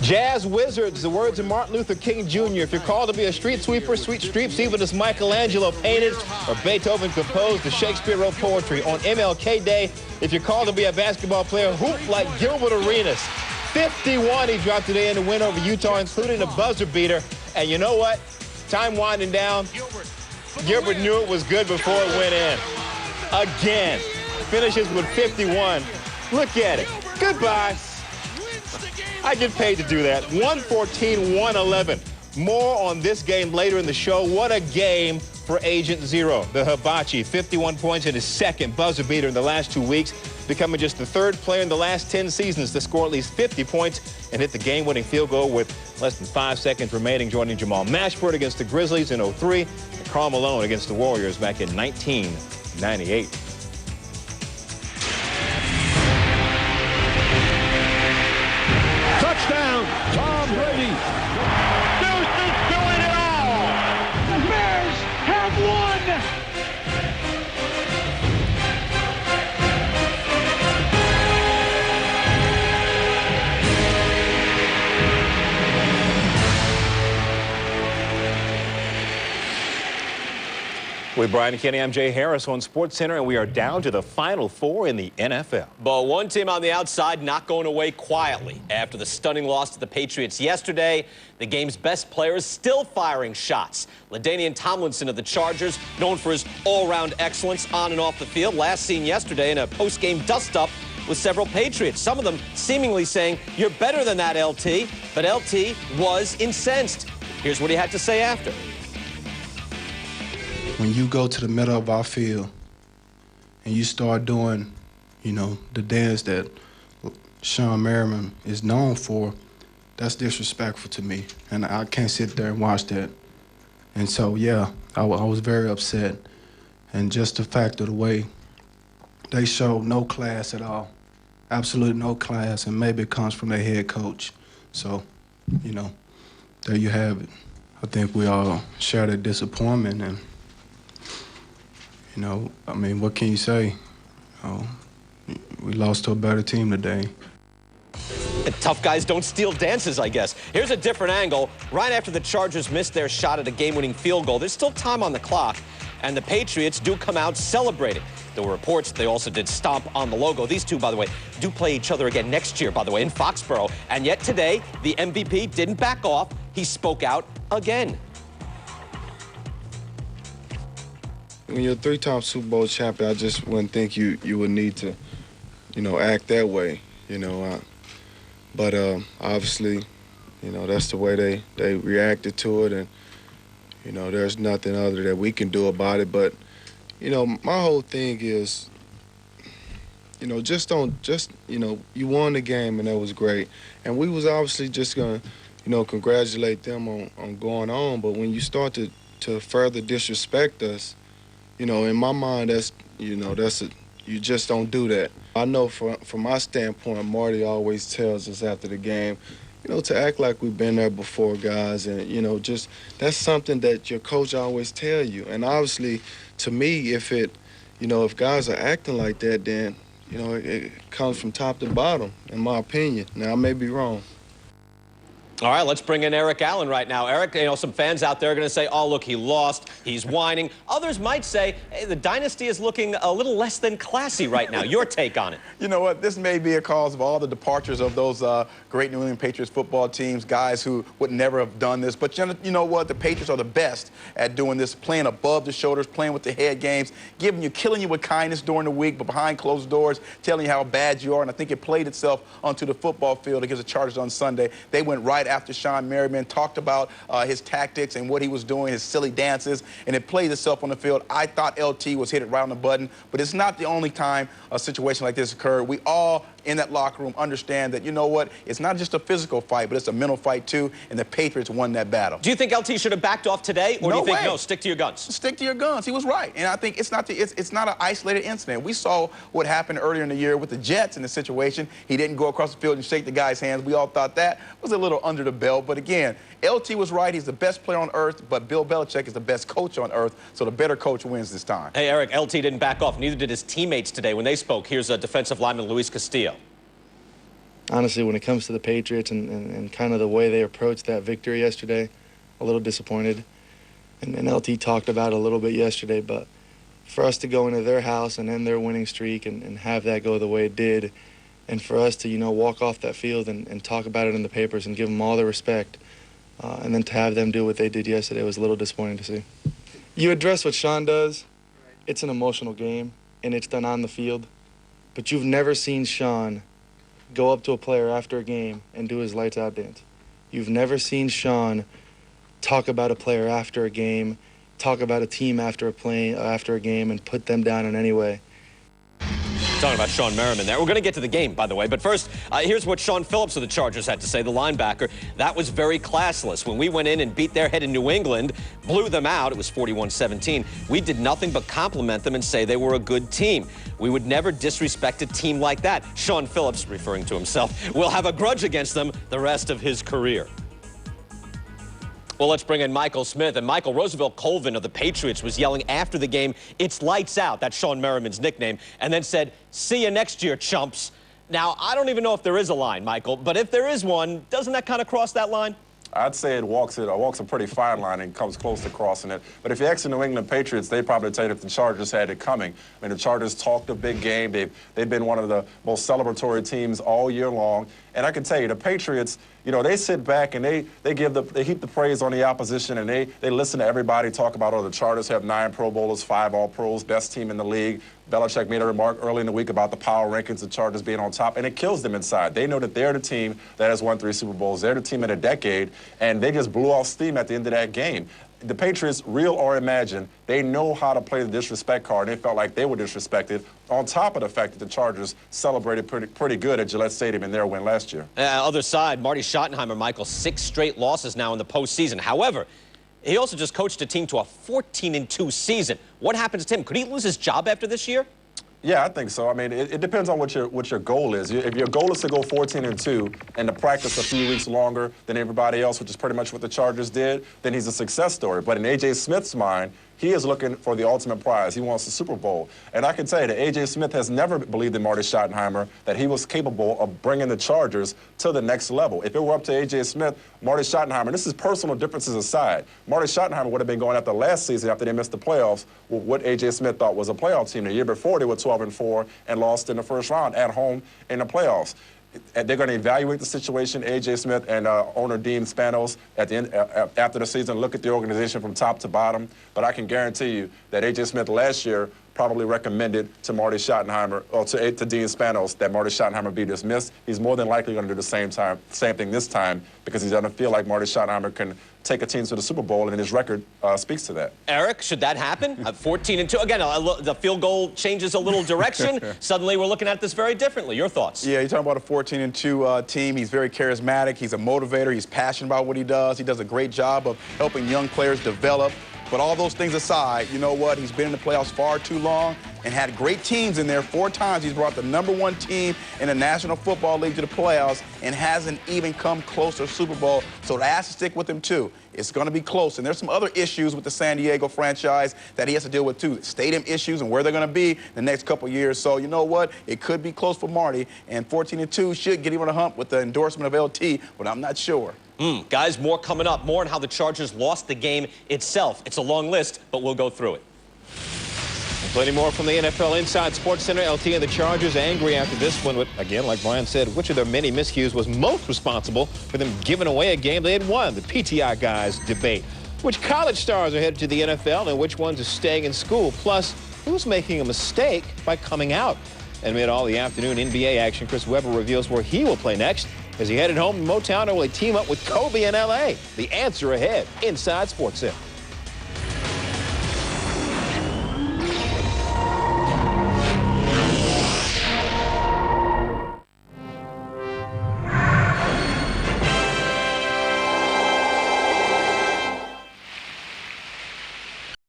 Jazz Wizards, the words of Martin Luther King Jr. If you're called to be a street sweeper, sweep streets even as Michelangelo painted or Beethoven composed, the Shakespeare wrote poetry. On MLK Day, if you're called to be a basketball player, hoop like Gilbert Arenas. 51 he dropped today in the win over Utah, including a buzzer beater. And you know what? Time winding down. Gilbert knew it was good before it went in. Again. Finishes with 51. Look at it. Goodbye. I get paid to do that. 114-111. More on this game later in the show. What a game for Agent Zero. The Hibachi, 51 points in his second buzzer beater in the last 2 weeks, becoming just the third player in the last 10 seasons to score at least 50 points and hit the game-winning field goal with less than 5 seconds remaining, joining Jamal Mashburn against the Grizzlies in 03 and Karl Malone against the Warriors back in 1998. Touchdown, Tom Brady. Deuce is doing it all. The Bears have won. With Brian and Kenny, I'm Jay Harris on Sportcenter, and we are down to the Final Four in the NFL. But one team on the outside not going away quietly. After the stunning loss to the Patriots yesterday, the game's best players still firing shots. LaDainian Tomlinson of the Chargers, known for his all-round excellence on and off the field, last seen yesterday in a post-game dust-up with several Patriots. Some of them seemingly saying, "You're better than that, LT." But LT was incensed. Here's what he had to say after. When you go to the middle of our field and you start doing, the dance that Sean Merriman is known for, that's disrespectful to me. And I can't sit there and watch that. And so, yeah, I was very upset. And just the fact of the way they showed no class at all, absolutely no class, and maybe it comes from their head coach. So, there you have it. I think we all share that disappointment, and what can you say? We lost to a better team today. Tough guys don't steal dances, I guess. Here's a different angle. Right after the Chargers missed their shot at a game-winning field goal, there's still time on the clock, and the Patriots do come out celebrating. There were reports they also did stomp on the logo. These two, by the way, do play each other again next year, by the way, in Foxborough. And yet today, the MVP didn't back off. He spoke out again. When you're a three-time Super Bowl champion, I just wouldn't think you would need to, act that way, But obviously, that's the way they reacted to it, and, there's nothing other that we can do about it. But, my whole thing is, you won the game, and that was great. And we was obviously just going to, congratulate them on going on. But when you start to further disrespect us, in my mind, you just don't do that. I know from my standpoint, Marty always tells us after the game, to act like we've been there before, guys, and, just that's something that your coach always tell you. And obviously, to me, if guys are acting like that, then, it comes from top to bottom, in my opinion. Now, I may be wrong. All right, let's bring in Eric Allen right now. Eric, some fans out there are going to say, oh, look, he lost, he's whining. Others might say, hey, the dynasty is looking a little less than classy right now. Your take on it? You know what? This may be a cause of all the departures of those great New England Patriots football teams, guys who would never have done this. But you know what? The Patriots are the best at doing this, playing above the shoulders, playing with the head games, killing you with kindness during the week, but behind closed doors, telling you how bad you are. And I think it played itself onto the football field against the Chargers on Sunday. They went right after Sean Merriman, talked about his tactics and what he was doing, his silly dances, and it played itself on the field. I thought LT was hit it right on the button, but it's not the only time a situation like this occurred. We all in that locker room understand that, it's not just a physical fight, but it's a mental fight too, and the Patriots won that battle. Do you think LT should have backed off today, or do you think, no, stick to your guns? Stick to your guns. He was right, and I think it's not an isolated incident. We saw what happened earlier in the year with the Jets in the situation. He didn't go across the field and shake the guy's hands. We all thought that was a little under the belt, but again, LT was right. He's the best player on earth, but Bill Belichick is the best coach on earth, so the better coach wins this time. Hey, Eric, LT didn't back off. Neither did his teammates today when they spoke. Here's a defensive lineman, Luis Castillo. honestly, when it comes to the Patriots and kind of the way they approached that victory yesterday, a little disappointed. And LT talked about it a little bit yesterday, but for us to go into their house and end their winning streak and have that go the way it did, and for us to, you know, walk off that field and talk about it in the papers and give them all the respect, and then to have them do what they did yesterday was a little disappointing to see. You address what Sean does. It's an emotional game, and it's done on the field. But you've never seen Sean go up to a player after a game and do his lights out dance. You've never seen Sean talk about a player after a game, talk about a team after a game, and put them down in any way. Talking about Sean Merriman there. We're going to get to the game, by the way. But first, here's what Sean Phillips of the Chargers had to say, the linebacker. That was very classless. When we went in and beat their head in New England, blew them out, it was 41-17, we did nothing but compliment them and say they were a good team. We would never disrespect a team like that. Sean Phillips, referring to himself, will have a grudge against them the rest of his career. Well, let's bring in Michael Smith. And Michael, Roosevelt Colvin of the Patriots was yelling after the game, "It's lights out," that's Sean Merriman's nickname, and then said, "See you next year, chumps." Now, I don't even know if there is a line, Michael, but if there is one, doesn't that kind of cross that line? I'd say it walks a pretty fine line and comes close to crossing it. But if you ask the New England Patriots, they'd probably tell you that the Chargers had it coming. I mean, the Chargers talked a big game. They've been one of the most celebratory teams all year long. And I can tell you, the Patriots, you know, they sit back and they heap the praise on the opposition, and they listen to everybody talk about, oh, the Chargers have 9 Pro Bowlers, 5 All-Pros, best team in the league. Belichick made a remark early in the week about the power rankings, the Chargers being on top, and it kills them inside. They know that they're the team that has won 3 Super Bowls. They're the team in a decade, and they just blew off steam at the end of that game. The Patriots, real or imagined, they know how to play the disrespect card, and they felt like they were disrespected, on top of the fact that the Chargers celebrated pretty good at Gillette Stadium in their win last year. Other side, Marty Schottenheimer, Michael, 6 straight losses now in the postseason. However, he also just coached a team to a 14-2 season. What happens to him? Could he lose his job after this year? Yeah, I think so. I mean, it depends on what your goal is. If your goal is to go 14-2 and to practice a few weeks longer than everybody else, which is pretty much what the Chargers did, then he's a success story. But in A.J. Smith's mind, he is looking for the ultimate prize. He wants the Super Bowl. And I can tell you that A.J. Smith has never believed in Marty Schottenheimer that he was capable of bringing the Chargers to the next level. If it were up to A.J. Smith, Marty Schottenheimer, this is personal differences aside, Marty Schottenheimer would have been going after last season after they missed the playoffs with what A.J. Smith thought was a playoff team. The year before, they were 12-4 and lost in the first round at home in the playoffs. And they're going to evaluate the situation, A.J. Smith and owner Dean Spanos, at the end, after the season, look at the organization from top to bottom. But I can guarantee you that A.J. Smith last year probably recommended to Marty Schottenheimer, or to Dean Spanos, that Marty Schottenheimer be dismissed. He's more than likely going to do the same thing this time, because he's going to feel like Marty Schottenheimer can take a team to the Super Bowl, and his record speaks to that. Eric, should that happen? 14-2. Again, the field goal changes a little direction. Suddenly, we're looking at this very differently. Your thoughts? Yeah, you're talking about a 14-2 team. He's very charismatic. He's a motivator. He's passionate about what he does. He does a great job of helping young players develop. But all those things aside, you know what? He's been in the playoffs far too long and had great teams in there. 4 times he's brought the #1 team in the National Football League to the playoffs and hasn't even come close to the Super Bowl. So that has to stick with him, too. It's going to be close. And there's some other issues with the San Diego franchise that he has to deal with, too. Stadium issues and where they're going to be the next couple years. So, you know what? It could be close for Marty. And 14-2 should get him on a hump with the endorsement of LT, but I'm not sure. Guys, more coming up. More on how the Chargers lost the game itself. It's a long list, but we'll go through it. And plenty more from the NFL Inside Sportcenter. LT and the Chargers angry after this one. But again, like Brian said, which of their many miscues was most responsible for them giving away a game they had won? The PTI guys debate. Which college stars are headed to the NFL and which ones are staying in school? Plus, who's making a mistake by coming out? And amid all the afternoon NBA action, Chris Webber reveals where he will play next. Is he headed home to Motown, or will he team up with Kobe in L.A.? The answer ahead. Inside SportsCenter.